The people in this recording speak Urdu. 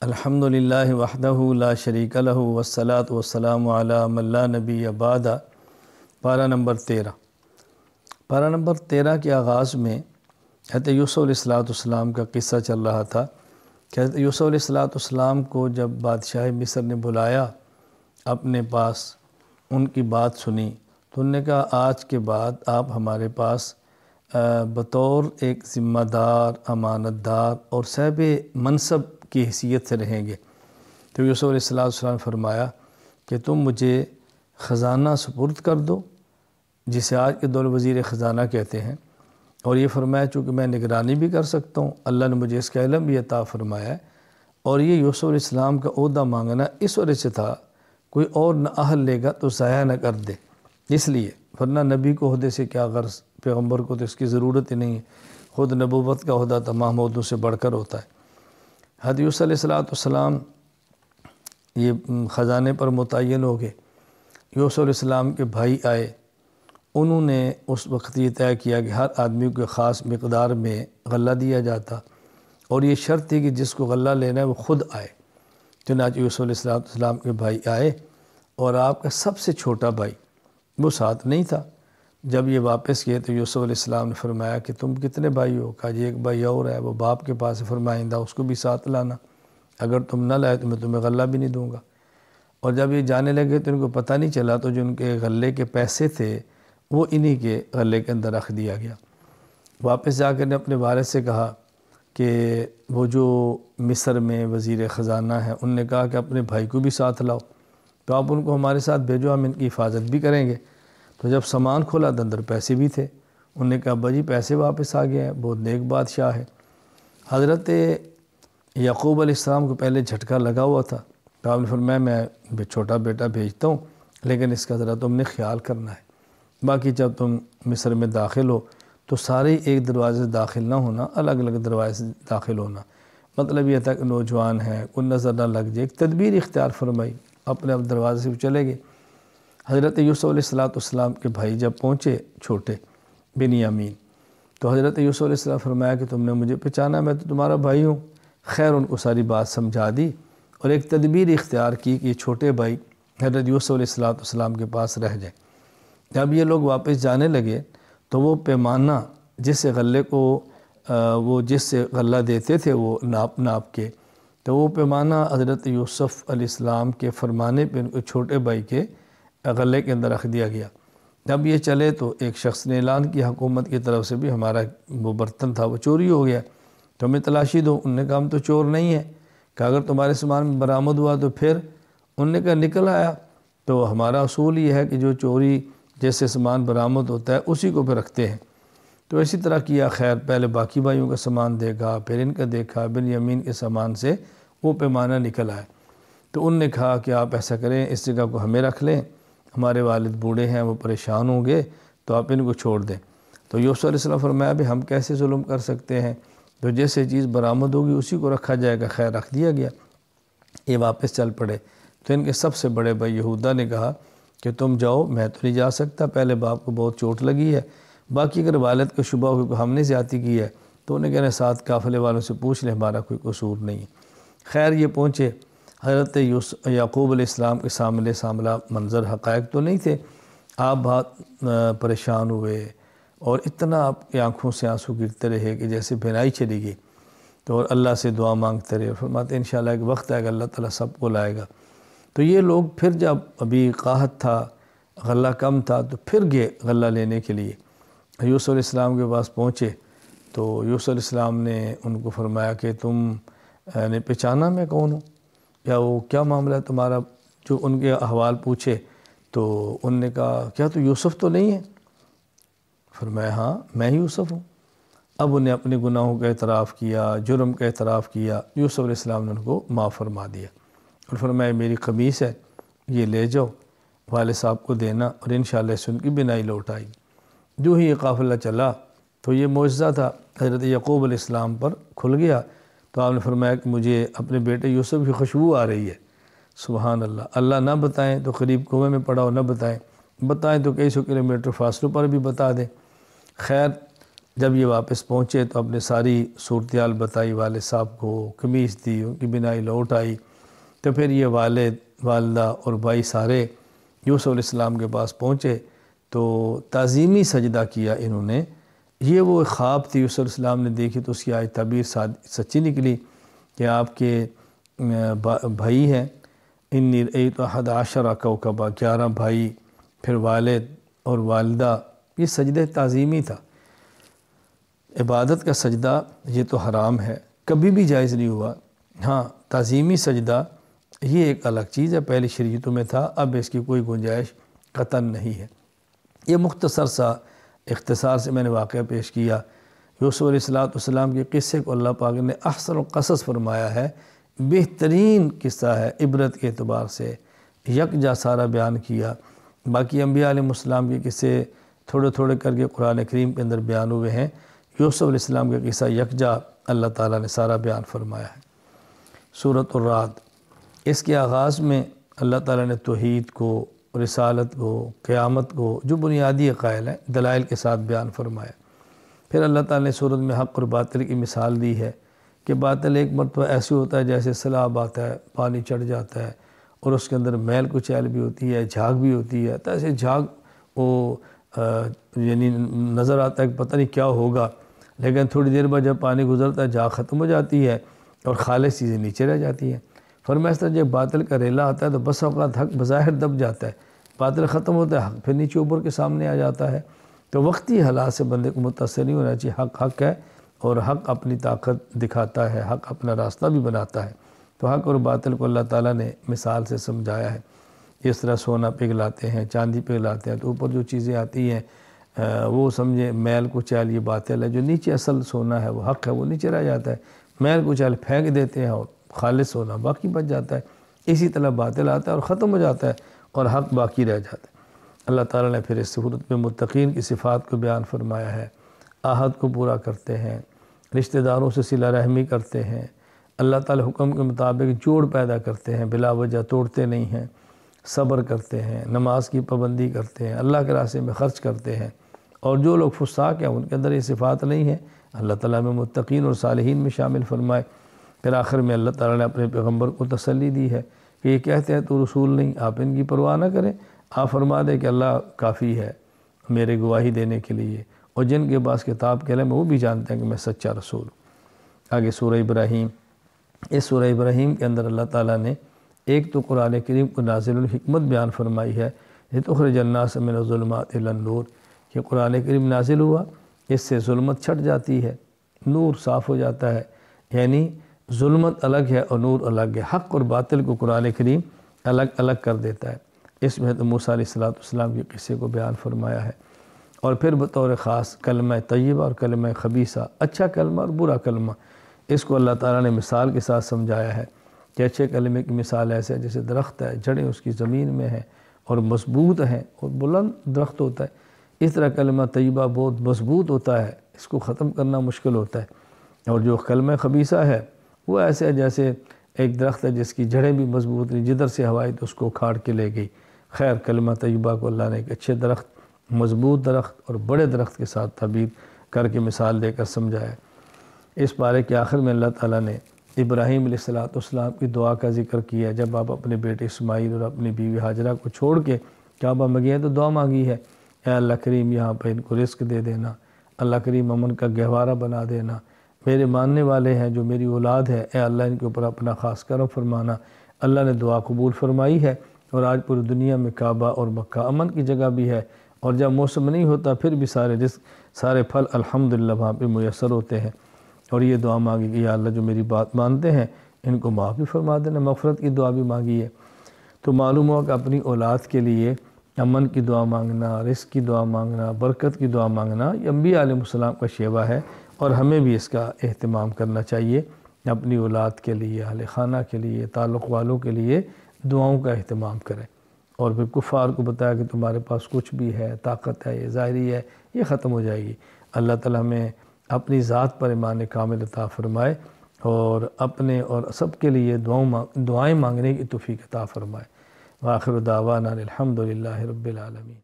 الحمدللہ وحدہ لا شریک لہ والصلاة والسلام علی من لا نبی بعد۔ پارہ نمبر 13۔ پارہ نمبر 13 کے آغاز میں حضرت یوسف علیہ السلام کا قصہ چل رہا تھا کہ حضرت یوسف علیہ السلام کو جب بادشاہ مصر نے بلایا اپنے پاس، ان کی بات سنی تو انہوں نے کہا آج کے بعد آپ ہمارے پاس بطور ایک ذمہ دار، امانت دار اور صاحب منصب کی حیثیت سے رہیں گے۔ تو یوسف علیہ السلام نے فرمایا کہ تم مجھے خزانہ سپرد کر دو، جسے آج کے دور وزیر خزانہ کہتے ہیں، اور یہ فرمایا چونکہ میں نگرانی بھی کر سکتا ہوں، اللہ نے مجھے اس کا علم بھی عطا فرمایا ہے۔ اور یہ یوسف علیہ السلام کا عہدہ مانگنا اس وجہ سے تھا کوئی اور نہ اہل لے گا تو ضائع نہ کر دے، اس لیے، ورنہ نبی کو عہدے سے کیا غرض، پیغمبر کو تو اس کی ضرورت ہی نہیں ہے، خود نبوت کا عہدہ تمام عہدوں سے بڑھ کر ہوتا ہے۔ حضرت یوسف علیہ السلام یہ خزانے پر متعین ہو گئے۔ یوسف علیہ السلام کے بھائی آئے، انہوں نے اس وقت یہ طے کیا کہ ہر آدمی کو خاص مقدار میں غلہ دیا جاتا، اور یہ شرط تھی کہ جس کو غلہ لینا ہے وہ خود آئے۔ چنانچہ یوسف علیہ السلام کے بھائی آئے، اور آپ کا سب سے چھوٹا بھائی وہ ساتھ نہیں تھا۔ جب یہ واپس کیے تو یوسف علیہ السلام نے فرمایا کہ تم کتنے بھائی ہو؟ کہا جی ایک بھائی اور ہے، وہ باپ کے پاس فرمائندہ، اس کو بھی ساتھ لانا، اگر تم نہ لائے تو میں تمہیں غلہ بھی نہیں دوں گا۔ اور جب یہ جانے لگے تو ان کو پتہ نہیں چلا، تو جو ان کے غلے کے پیسے تھے وہ انہی کے غلے کے اندر رکھ دیا گیا۔ واپس جا کر نے اپنے والد سے کہا کہ وہ جو مصر میں وزیر خزانہ ہیں، ان نے کہا کہ اپنے بھائی کو بھی ساتھ لاؤ، تو آپ ان کو ہمارے ساتھ بھیجو، ہم ان کی حفاظت بھی کریں گے۔ تو جب سامان کھولا تو اندر پیسے بھی تھے، انہوں نے کہا بھائی پیسے واپس آ گئے ہیں، بہت نیک بادشاہ ہے۔ حضرت یعقوب علیہ السلام کو پہلے جھٹکا لگا ہوا تھا، تو آپ نے فرمایا میں چھوٹا بیٹا بھیجتا ہوں، لیکن اس کا ذرا تم نے خیال کرنا ہے، باقی جب تم مصر میں داخل ہو تو سارے ایک دروازے سے داخل نہ ہونا، الگ الگ دروازے سے داخل ہونا۔ مطلب یہ تھا کہ نوجوان ہیں، کوئی نظر نہ لگ جائے، ایک تدبیر اختیار فرمائی، اپنے دروازے سے چلے گئے۔ حضرت یوسف علیہ السلام کے بھائی جب پہنچے چھوٹے بنیامین، تو حضرت یوسف علیہ السلام فرمایا کہ تم نے مجھے پہچانا، میں تو تمہارا بھائی ہوں۔ خیر ان کو ساری بات سمجھا دی، اور ایک تدبیر اختیار کی کہ یہ چھوٹے بھائی حضرت یوسف علیہ السلام کے پاس رہ جائیں۔ جب یہ لوگ واپس جانے لگے تو وہ پیمانہ جس سے غلے کو وہ جس سے غلہ دیتے تھے وہ ناپ کے، تو وہ پیمانہ حضرت یوسف علیہ السلام کے فرمانے پہ ان کو چھوٹے بھائی کے غلے کے اندر رکھ دیا گیا۔ جب یہ چلے تو ایک شخص نے اعلان کیا حکومت کی طرف سے بھی ہمارا وہ برتن تھا وہ چوری ہو گیا، تو ہمیں تلاشی دو۔ انہوں نے کہا ہم تو چور نہیں ہیں۔ کہ اگر تمہارے سامان میں برآمد ہوا تو پھر؟ انہوں نے کہا نکل آیا، تو ہمارا اصول یہ ہے کہ جو چوری جیسے سامان برآمد ہوتا ہے اسی کو پھر رکھتے ہیں۔ تو اسی طرح کیا، خیر پہلے باقی بھائیوں کا سامان دیکھا، پھر ان کا دیکھا، بنیامین کے سامان سے وہ پیمانہ نکل آیا۔ تو ان نے کہا کہ آپ ایسا کریں، اس جگہ کو ہمیں رکھ لیں، ہمارے والد بوڑھے ہیں، وہ پریشان ہوں گے، تو آپ ان کو چھوڑ دیں۔ تو یوسف علیہ السلام فرمایا بھی ہم کیسے ظلم کر سکتے ہیں، تو جیسے چیز برآمد ہوگی اسی کو رکھا جائے گا۔ خیر رکھ دیا گیا۔ یہ واپس چل پڑے، تو ان کے سب سے بڑے بھائی یہودا نے کہا کہ تم جاؤ، میں تو نہیں جا سکتا، پہلے باپ کو بہت چوٹ لگی ہے، باقی اگر والد کو شبہ ہو کہ ہم نے زیادتی کی ہے تو انہیں کہنے ساتھ قافلے والوں سے پوچھ لیں، ہمارا کوئی قصور نہیں ہے۔ خیر یہ پہنچے، حضرت یعقوب علیہ السلام کے سامنے منظر حقائق تو نہیں تھے، آپ بہت پریشان ہوئے، اور اتنا آپ کی آنکھوں سے آنسو گرتے رہے کہ جیسے بینائی چلی گئی، تو اللہ سے دعا مانگتے رہے، فرماتے انشاءاللہ ایک وقت آئے گا اللہ تعالیٰ سب کو لائے گا۔ تو یہ لوگ پھر جب ابھی قحط تھا، غلہ کم تھا، تو پھر گئے غلہ لینے کے لیے۔ یوسف علیہ السلام کے پاس پہنچے تو یوسف علیہ السلام نے ان کو فرمایا کہ تم نے پہچانا میں کون ہوں، یا وہ کیا معاملہ ہے تمہارا؟ جو ان کے احوال پوچھے تو ان نے کہا کیا تو یوسف تو نہیں ہے؟ فرمایا ہاں میں ہی یوسف ہوں۔ اب انہیں اپنے گناہوں کا اعتراف کیا، جرم کا اعتراف کیا۔ یوسف علیہ السلام نے ان کو معاف فرما دیا، اور فرمایا میری قمیص ہے، یہ لے جاؤ والد صاحب کو دینا، اور انشاءاللہ اس ان کی بینائی لوٹ آئی۔ جو ہی یہ قافلہ چلا تو یہ معجزہ تھا حضرت یعقوب علیہ السلام پر کھل گیا۔ تو آپ نے فرمایا کہ مجھے اپنے بیٹے یوسف کی خوشبو آ رہی ہے۔ سبحان اللہ، اللہ نہ بتائیں تو قریب کنویں میں پڑا ہو، نہ بتائیں تو کئی سو کلومیٹر فاصلوں پر بھی بتا دیں۔ خیر جب یہ واپس پہنچے تو اپنے ساری صورتحال بتائی والد صاحب کو، قمیص دی، ان کی بینائی لوٹ آئی، تو پھر یہ والد، والدہ اور بھائی سارے یوسف علیہ السلام کے پاس پہنچے تو تعظیمی سجدہ کیا انہوں نے۔ یہ وہ خواب تھی یوسف علیہ السلام نے دیکھی تو اس کی آج تعبیر سچی نکلی کہ آپ کے بھائی ہیں، انی رأیت احد عشر کوکبا، 11 بھائی، پھر والد اور والدہ۔ یہ سجدہ تعظیمی تھا۔ عبادت کا سجدہ یہ تو حرام ہے، کبھی بھی جائز نہیں ہوا۔ ہاں تعظیمی سجدہ یہ ایک الگ چیز ہے، پہلی شریعتوں میں تھا، اب اس کی کوئی گنجائش قطعاً نہیں ہے۔ یہ مختصر سا اختصار سے میں نے واقعہ پیش کیا۔ یوسف علیہ السلام کے قصے کو اللہ پاک نے احسن القصص فرمایا ہے، بہترین قصہ ہے عبرت کے اعتبار سے، یکجا سارا بیان کیا۔ باقی انبیاء علیہ السلام کے قصے تھوڑے تھوڑے کر کے قرآن کریم کے اندر بیان ہوئے ہیں، یوسف علیہ السلام کا قصہ یکجا اللہ تعالیٰ نے سارا بیان فرمایا ہے۔ سورۃ الرعد، اس کے آغاز میں اللہ تعالیٰ نے توحید کو، رسالت کو، قیامت کو، جو بنیادی عقائد ہیں دلائل کے ساتھ بیان فرمایا۔ پھر اللہ تعالیٰ نے سورت میں حق اور باطل کی مثال دی ہے کہ باطل ایک مرتبہ ایسے ہوتا ہے جیسے سیلاب آتا ہے، پانی چڑھ جاتا ہے اور اس کے اندر میل کچیل بھی ہوتی ہے، جھاگ بھی ہوتی ہے، تو ایسے جھاگ وہ یعنی نظر آتا ہے کہ پتہ نہیں کیا ہوگا، لیکن تھوڑی دیر بعد جب پانی گزرتا ہے جھاگ ختم ہو جاتی ہے اور خالص چیزیں نیچے رہ جاتی ہیں۔ فرمایا اس طرح جب باطل کا ریلا آتا ہے تو بس اوقات حق بظاہر دب جاتا ہے، باطل ختم ہوتا ہے، حق پھر نیچے اوپر کے سامنے آ جاتا ہے۔ تو وقتی حالات سے بندے کو متاثر نہیں ہونا چاہیے، حق حق ہے اور حق اپنی طاقت دکھاتا ہے، حق اپنا راستہ بھی بناتا ہے۔ تو حق اور باطل کو اللہ تعالیٰ نے مثال سے سمجھایا ہے۔ اس طرح سونا پگھلاتے ہیں، چاندی پگھلاتے ہیں تو اوپر جو چیزیں آتی ہیں وہ سمجھے میل کچیل یہ باطل ہے، جو نیچے اصل سونا ہے وہ حق ہے، وہ نیچے رہ جاتا ہے۔ میل کچیل پھینک دیتے ہیں اور خالص سونا باقی بچ جاتا ہے۔ اسی طرح باطل آتا ہے اور ختم ہو جاتا ہے اور حق باقی رہ جاتا ہے۔ اللہ تعالیٰ نے پھر اس صورت میں متقین کی صفات کو بیان فرمایا ہے، عہد کو پورا کرتے ہیں، رشتہ داروں سے صلہ رحمی کرتے ہیں، اللہ تعالیٰ حکم کے مطابق جوڑ پیدا کرتے ہیں، بلا وجہ توڑتے نہیں ہیں، صبر کرتے ہیں، نماز کی پابندی کرتے ہیں، اللہ کے راستے میں خرچ کرتے ہیں، اور جو لوگ فساق ہیں ان کے اندر یہ صفات نہیں ہیں، اللہ تعالیٰ میں متقین اور صالحین میں شامل فرمائے۔ پھر آخر میں اللہ تعالیٰ نے اپنے پیغمبر کو تسلی دی ہے کہ یہ کہتے ہیں تو رسول نہیں، آپ ان کی پرواہ نہ کریں، آپ فرما دیں کہ اللہ کافی ہے میرے گواہی دینے کے لیے، اور جن کے پاس کتاب کے علم وہ بھی جانتے ہیں کہ میں سچا رسول ہوں۔ آگے سورہ ابراہیم، اس سورہ ابراہیم کے اندر اللہ تعالیٰ نے ایک تو قرآن کریم کو نازل الحکمت بیان فرمائی ہے، لتخرج الناس من الظلمات الی النور، کہ قرآن کریم نازل ہوا، اس سے ظلمت چھٹ جاتی ہے، نور صاف ہو جاتا ہے، یعنی ظلمت الگ ہے اور نور الگ ہے۔ حق اور باطل کو قرآن کریم الگ الگ کر دیتا ہے۔ اس میں تو موسیٰ علیہ السلام کے قصے کو بیان فرمایا ہے، اور پھر بطور خاص کلمہ طیبہ اور کلمہ خبیثہ، اچھا کلمہ اور برا کلمہ، اس کو اللہ تعالیٰ نے مثال کے ساتھ سمجھایا ہے کہ اچھے کلمے کی مثال ایسے ہے جیسے درخت ہے، جڑیں اس کی زمین میں ہیں اور مضبوط ہیں اور بلند درخت ہوتا ہے، اس طرح کلمہ طیبہ بہت مضبوط ہوتا ہے، اس کو ختم کرنا مشکل ہوتا ہے۔ اور جو کلمہ خبیثہ ہے وہ ایسے ہے جیسے ایک درخت ہے جس کی جڑیں بھی مضبوط نہیں، جدھر سے ہوا آئی تو اس کو کھاڑ کے لے گئی۔ خیر کلمہ طیبہ کو اللہ نے ایک اچھے درخت، مضبوط درخت اور بڑے درخت کے ساتھ تعبیر کر کے مثال دے کر سمجھایا۔ اس پارے کے آخر میں اللہ تعالیٰ نے ابراہیم علیہ السلام کی دعا کا ذکر کیا، جب آپ اپنے بیٹے اسماعیل اور اپنی بیوی ہاجرہ کو چھوڑ کے کعبہ میں گئے تو دعا مانگی ہے، اے اللہ کریم یہاں پہ ان کو رزق دے دینا، اللہ کریم امن کا گہوارہ بنا دینا، میرے ماننے والے ہیں جو میری اولاد ہے، اے اللہ ان کے اوپر اپنا خاص کرم فرمانا۔ اللہ نے دعا قبول فرمائی ہے، اور آج پوری دنیا میں کعبہ اور مکہ امن کی جگہ بھی ہے، اور جب موسم نہیں ہوتا پھر بھی سارے رزق، سارے پھل الحمدللہ وہاں پہ میسر ہوتے ہیں۔ اور یہ دعا مانگی کہ یا اللہ جو میری بات مانتے ہیں ان کو معاف بھی فرما دینا، مغفرت کی دعا بھی مانگی ہے۔ تو معلوم ہوا کہ اپنی اولاد کے لیے امن کی دعا مانگنا، رزق کی دعا مانگنا، برکت کی دعا مانگنا یہ انبیاء علیہ السلام کا شیوہ ہے، اور ہمیں بھی اس کا اہتمام کرنا چاہیے، اپنی اولاد کے لیے، اہل خانہ کے لیے، تعلق والوں کے لیے دعاؤں کا اہتمام کریں۔ اور پھر کفار کو بتایا کہ تمہارے پاس کچھ بھی ہے، طاقت ہے، یہ ظاہری ہے، یہ ختم ہو جائے گی۔ اللہ تعالیٰ ہمیں اپنی ذات پر ایمان کامل عطا فرمائے، اور اپنے اور سب کے لیے دعائیں مانگنے کی توفیق عطا فرمائے۔ وآخر دعوانا الحمدللہ رب العالمین۔